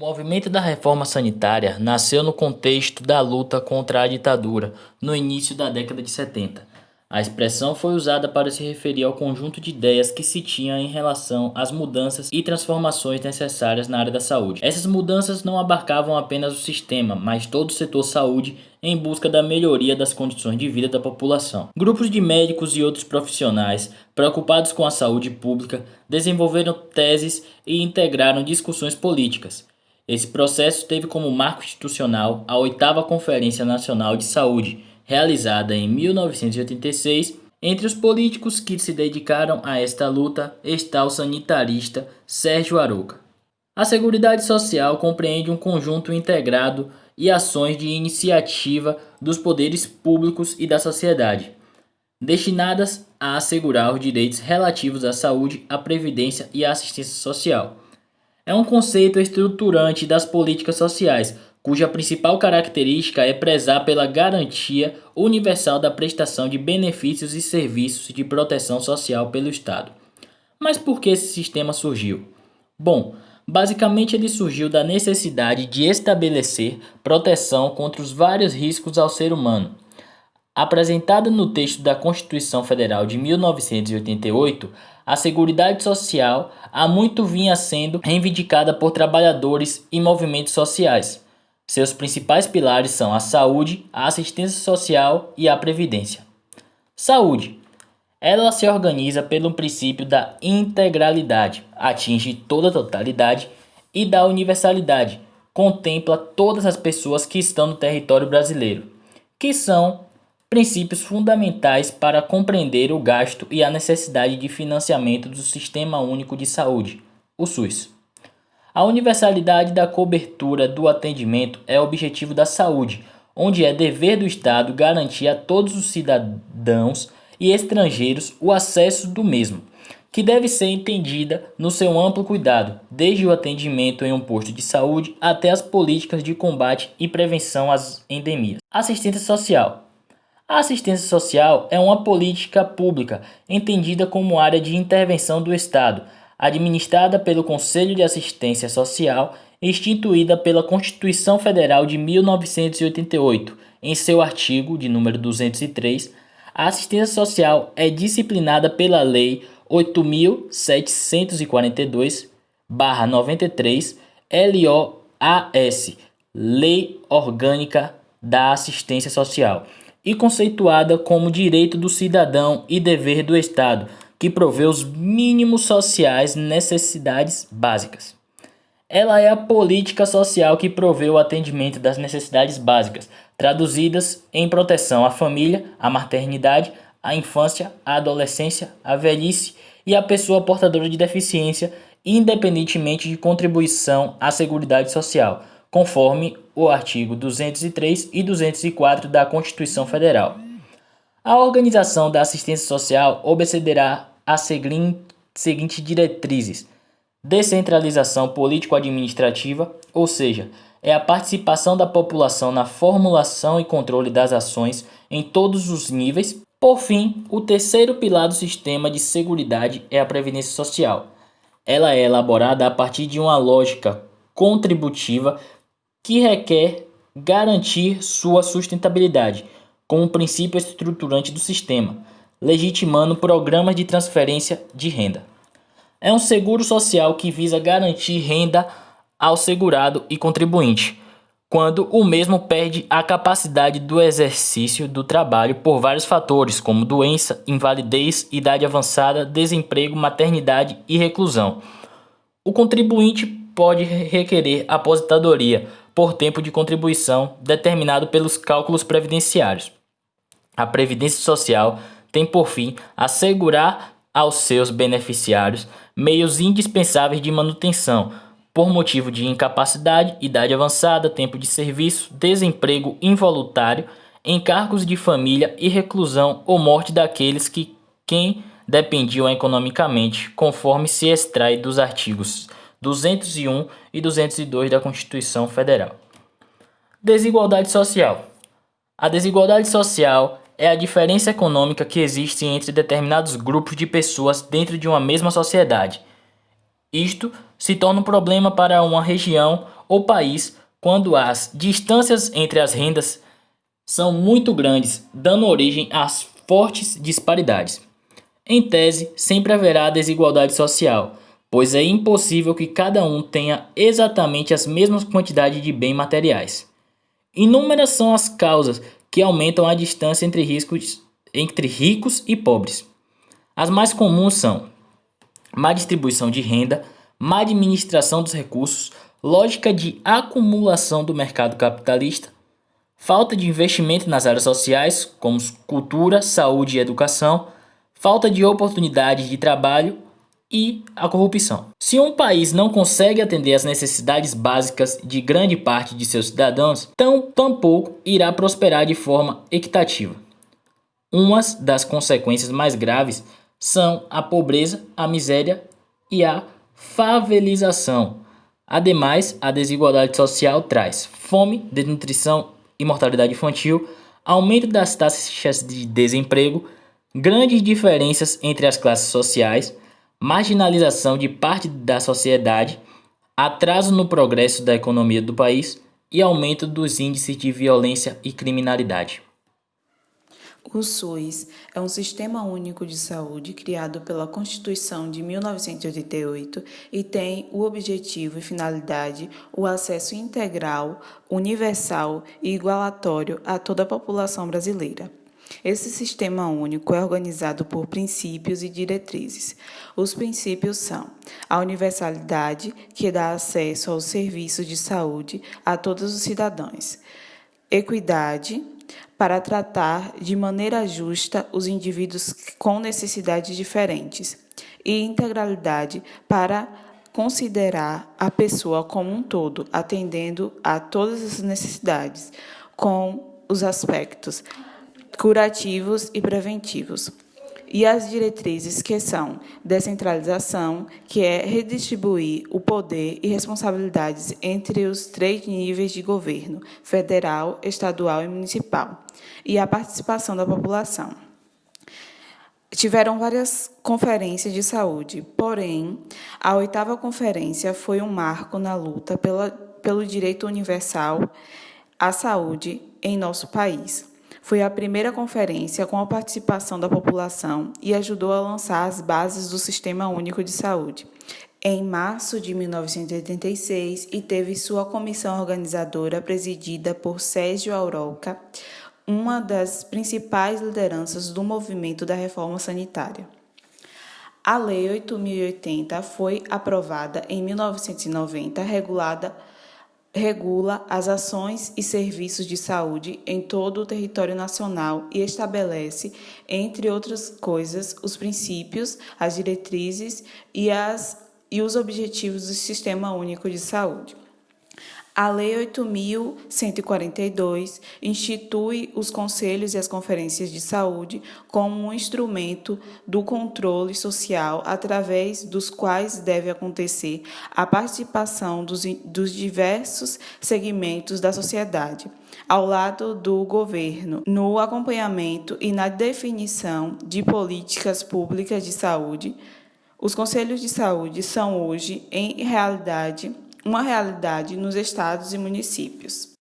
O movimento da reforma sanitária nasceu no contexto da luta contra a ditadura, no início da década de 70. A expressão foi usada para se referir ao conjunto de ideias que se tinha em relação às mudanças e transformações necessárias na área da saúde. Essas mudanças não abarcavam apenas o sistema, mas todo o setor saúde em busca da melhoria das condições de vida da população. Grupos de médicos e outros profissionais preocupados com a saúde pública desenvolveram teses e integraram discussões políticas. Esse processo teve como marco institucional a 8ª Conferência Nacional de Saúde, realizada em 1986. Entre os políticos que se dedicaram a esta luta está o sanitarista Sérgio Arouca. A Seguridade Social compreende um conjunto integrado e ações de iniciativa dos poderes públicos e da sociedade, destinadas a assegurar os direitos relativos à saúde, à previdência e à assistência social. É um conceito estruturante das políticas sociais, cuja principal característica é prezar pela garantia universal da prestação de benefícios e serviços de proteção social pelo Estado. Mas por que esse sistema surgiu? Bom, basicamente ele surgiu da necessidade de estabelecer proteção contra os vários riscos ao ser humano. Apresentada no texto da Constituição Federal de 1988, a Seguridade Social há muito vinha sendo reivindicada por trabalhadores e movimentos sociais. Seus principais pilares são a saúde, a assistência social e a previdência. Saúde. Ela se organiza pelo princípio da integralidade, atinge toda a totalidade, e da universalidade, contempla todas as pessoas que estão no território brasileiro, que são princípios fundamentais para compreender o gasto e a necessidade de financiamento do Sistema Único de Saúde, o SUS. A universalidade da cobertura do atendimento é o objetivo da saúde, onde é dever do Estado garantir a todos os cidadãos e estrangeiros o acesso do mesmo, que deve ser entendida no seu amplo cuidado, desde o atendimento em um posto de saúde até as políticas de combate e prevenção às endemias. Assistência social. A assistência social é uma política pública entendida como área de intervenção do Estado, administrada pelo Conselho de Assistência Social, instituída pela Constituição Federal de 1988. Em seu artigo, de número 203, a assistência social é disciplinada pela Lei 8.742/93, LOAS, Lei Orgânica da Assistência Social, e conceituada como direito do cidadão e dever do Estado, que provê os mínimos sociais necessidades básicas. Ela é a política social que provê o atendimento das necessidades básicas, traduzidas em proteção à família, à maternidade, à infância, à adolescência, à velhice e à pessoa portadora de deficiência, independentemente de contribuição à Seguridade Social, conforme o artigo 203 e 204 da Constituição Federal. A organização da assistência social obedecerá às seguintes diretrizes: descentralização político-administrativa, ou seja, é a participação da população na formulação e controle das ações em todos os níveis. Por fim, o terceiro pilar do sistema de seguridade é a previdência social. Ela é elaborada a partir de uma lógica contributiva que requer garantir sua sustentabilidade como princípio estruturante do sistema, legitimando programas de transferência de renda. É um seguro social que visa garantir renda ao segurado e contribuinte, quando o mesmo perde a capacidade do exercício do trabalho por vários fatores, como doença, invalidez, idade avançada, desemprego, maternidade e reclusão. O contribuinte pode requerer aposentadoria por tempo de contribuição determinado pelos cálculos previdenciários. A Previdência Social tem por fim assegurar aos seus beneficiários meios indispensáveis de manutenção, por motivo de incapacidade, idade avançada, tempo de serviço, desemprego involuntário, encargos de família e reclusão ou morte daqueles que quem dependiam economicamente, conforme se extrai dos artigos 201 e 202 da Constituição Federal. Desigualdade social. A desigualdade social é a diferença econômica que existe entre determinados grupos de pessoas dentro de uma mesma sociedade. Isto se torna um problema para uma região o país quando as distâncias entre as rendas são muito grandes, dando origem às fortes disparidades. Em tese, sempre haverá desigualdade social, pois é impossível que cada um tenha exatamente as mesmas quantidades de bens materiais. Inúmeras são as causas que aumentam a distância entre ricos e pobres. As mais comuns são má distribuição de renda, má administração dos recursos, lógica de acumulação do mercado capitalista, falta de investimento nas áreas sociais, como cultura, saúde e educação, falta de oportunidades de trabalho e a corrupção. Se um país não consegue atender às necessidades básicas de grande parte de seus cidadãos, tampouco irá prosperar de forma equitativa. Umas das consequências mais graves são a pobreza, a miséria e a favelização. Ademais, a desigualdade social traz fome, desnutrição e mortalidade infantil, aumento das taxas de desemprego, grandes diferenças entre as classes sociais, marginalização de parte da sociedade, atraso no progresso da economia do país e aumento dos índices de violência e criminalidade. O SUS é um sistema único de saúde criado pela Constituição de 1988 e tem o objetivo e finalidade o acesso integral, universal e igualatório a toda a população brasileira. Esse sistema único é organizado por princípios e diretrizes. Os princípios são a universalidade, que dá acesso aos serviços de saúde a todos os cidadãos, equidade, para tratar de maneira justa os indivíduos com necessidades diferentes, e integralidade para considerar a pessoa como um todo, atendendo a todas as necessidades, com os aspectos curativos e preventivos. E as diretrizes que são descentralização, que é redistribuir o poder e responsabilidades entre os 3 níveis de governo, federal, estadual e municipal, e a participação da população. Tiveram várias conferências de saúde, porém, a 8ª conferência foi um marco na luta pelo direito universal à saúde em nosso país. Foi a primeira conferência com a participação da população e ajudou a lançar as bases do Sistema Único de Saúde, em março de 1986, e teve sua comissão organizadora presidida por Sérgio Auroca, uma das principais lideranças do movimento da reforma sanitária. A Lei 8.080 foi aprovada em 1990, regula as ações e serviços de saúde em todo o território nacional e estabelece, entre outras coisas, os princípios, as diretrizes e os objetivos do Sistema Único de Saúde. A Lei 8.142 institui os conselhos e as conferências de saúde como um instrumento do controle social através dos quais deve acontecer a participação dos diversos segmentos da sociedade, ao lado do governo, no acompanhamento e na definição de políticas públicas de saúde. Os conselhos de saúde são hoje, uma realidade nos estados e municípios.